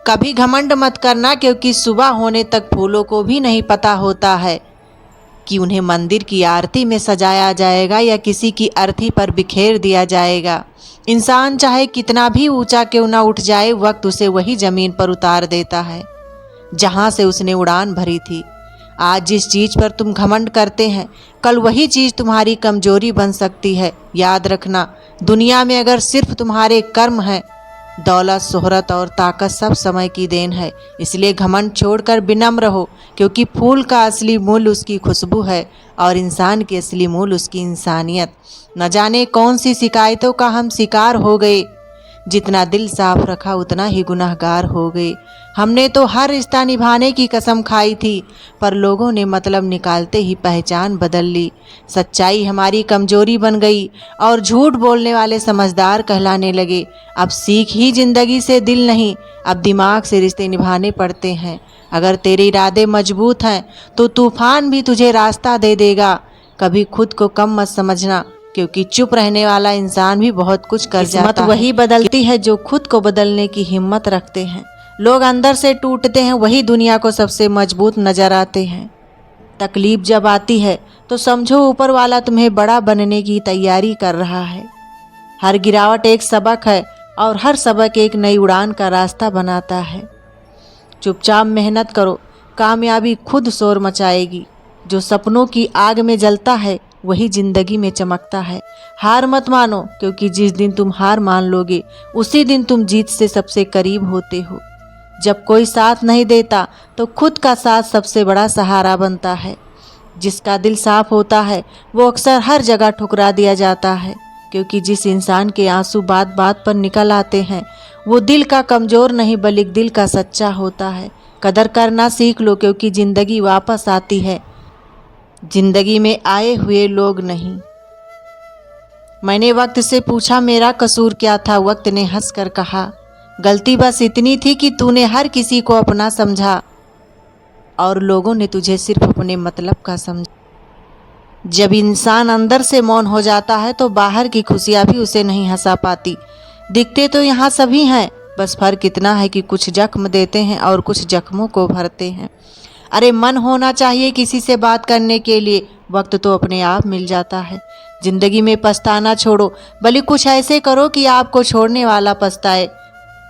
कभी घमंड मत करना, क्योंकि सुबह होने तक फूलों को भी नहीं पता होता है कि उन्हें मंदिर की आरती में सजाया जाएगा या किसी की अर्थी पर बिखेर दिया जाएगा। इंसान चाहे कितना भी ऊंचा क्यों ना उठ जाए, वक्त उसे वही जमीन पर उतार देता है जहां से उसने उड़ान भरी थी। आज जिस चीज पर तुम घमंड करते हैं, कल वही चीज तुम्हारी कमजोरी बन सकती है। याद रखना, दुनिया में अगर सिर्फ तुम्हारे कर्म हैं, दौलत, शोहरत और ताकत सब समय की देन है। इसलिए घमंड छोड़कर विनम्र रहो, क्योंकि फूल का असली मूल्य उसकी खुशबू है और इंसान की असली मूल्य उसकी इंसानियत। न जाने कौन सी शिकायतों का हम शिकार हो गए, जितना दिल साफ रखा उतना ही गुनहगार हो गए। हमने तो हर रिश्ता निभाने की कसम खाई थी, पर लोगों ने मतलब निकालते ही पहचान बदल ली। सच्चाई हमारी कमजोरी बन गई और झूठ बोलने वाले समझदार कहलाने लगे। अब सीख ही जिंदगी से दिल नहीं, अब दिमाग से रिश्ते निभाने पड़ते हैं। अगर तेरे इरादे मजबूत हैं तो तूफान भी तुझे रास्ता दे देगा। कभी खुद को कम मत समझना, क्योंकि चुप रहने वाला इंसान भी बहुत कुछ कर जाता है। किस्मत वही बदलती है जो खुद को बदलने की हिम्मत रखते हैं। लोग अंदर से टूटते हैं, वही दुनिया को सबसे मजबूत नजर आते हैं। तकलीफ जब आती है तो समझो ऊपर वाला तुम्हें बड़ा बनने की तैयारी कर रहा है। हर गिरावट एक सबक है और हर सबक एक नई उड़ान का रास्ता बनाता है। चुपचाप मेहनत करो, कामयाबी खुद शोर मचाएगी। जो सपनों की आग में जलता है वही जिंदगी में चमकता है। हार मत मानो, क्योंकि जिस दिन तुम हार मान लोगे उसी दिन तुम जीत से सबसे करीब होते हो। जब कोई साथ नहीं देता तो खुद का साथ सबसे बड़ा सहारा बनता है। जिसका दिल साफ होता है वो अक्सर हर जगह ठुकरा दिया जाता है, क्योंकि जिस इंसान के आंसू बात बात पर निकल आते हैं वो दिल का कमजोर नहीं बल्कि दिल का सच्चा होता है। कदर करना सीख लो, क्योंकि जिंदगी वापस आती है, जिंदगी में आए हुए लोग नहीं। मैंने वक्त से पूछा मेरा कसूर क्या था। वक्त ने हंसकर कहा, गलती बस इतनी थी कि तूने हर किसी को अपना समझा और लोगों ने तुझे सिर्फ अपने मतलब का समझा। जब इंसान अंदर से मौन हो जाता है तो बाहर की खुशियां भी उसे नहीं हंसा पाती। दिखते तो यहाँ सभी हैं, बस फर्क इतना है कि कुछ जख्म देते हैं और कुछ जख्मों को भरते हैं। अरे मन होना चाहिए किसी से बात करने के लिए, वक्त तो अपने आप मिल जाता है। जिंदगी में पछताना छोड़ो, बल्कि कुछ ऐसे करो कि आपको छोड़ने वाला पछताए।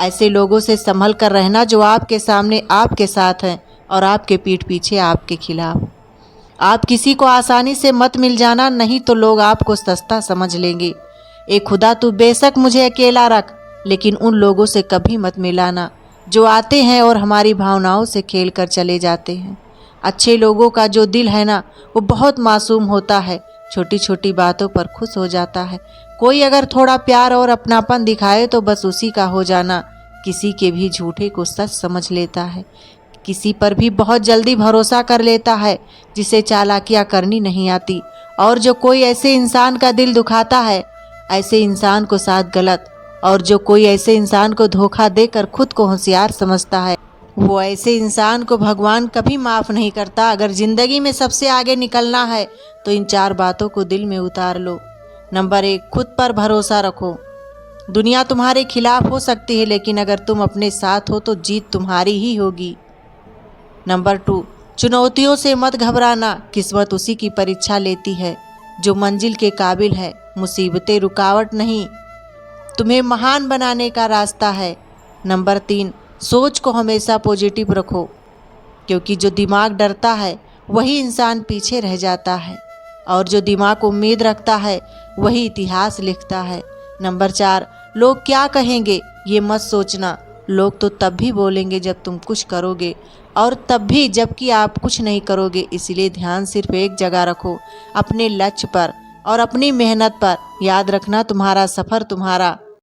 ऐसे लोगों से संभल कर रहना जो आपके सामने आपके साथ हैं और आपके पीठ पीछे आपके खिलाफ। आप किसी को आसानी से मत मिल जाना, नहीं तो लोग आपको सस्ता समझ लेंगे। ए खुदा, तू बेशक मुझे अकेला रख, लेकिन उन लोगों से कभी मत मिलाना जो आते हैं और हमारी भावनाओं से खेल कर चले जाते हैं। अच्छे लोगों का जो दिल है ना, वो बहुत मासूम होता है, छोटी छोटी बातों पर खुश हो जाता है। कोई अगर थोड़ा प्यार और अपनापन दिखाए तो बस उसी का हो जाना। किसी के भी झूठे को सच समझ लेता है, किसी पर भी बहुत जल्दी भरोसा कर लेता है जिसे चालाकियाँ करनी नहीं आती। और जो कोई ऐसे इंसान का दिल दुखाता है, ऐसे इंसान को साथ गलत, और जो कोई ऐसे इंसान को धोखा देकर खुद को होशियार समझता है, वो ऐसे इंसान को भगवान कभी माफ़ नहीं करता। अगर ज़िंदगी में सबसे आगे निकलना है तो इन 4 बातों को दिल में उतार लो। नंबर 1, खुद पर भरोसा रखो। दुनिया तुम्हारे खिलाफ हो सकती है, लेकिन अगर तुम अपने साथ हो तो जीत तुम्हारी ही होगी। नंबर 2, चुनौतियों से मत घबराना, किस्मत उसी की परीक्षा लेती है जो मंजिल के काबिल है। मुसीबतें रुकावट नहीं, तुम्हें महान बनाने का रास्ता है। नंबर 3, सोच को हमेशा पॉजिटिव रखो, क्योंकि जो दिमाग डरता है वही इंसान पीछे रह जाता है, और जो दिमाग उम्मीद रखता है वही इतिहास लिखता है। नंबर 4, लोग क्या कहेंगे ये मत सोचना। लोग तो तब भी बोलेंगे जब तुम कुछ करोगे, और तब भी जबकि आप कुछ नहीं करोगे। इसलिए ध्यान सिर्फ एक जगह रखो, अपने लक्ष्य पर और अपनी मेहनत पर। याद रखना, तुम्हारा सफ़र तुम्हारा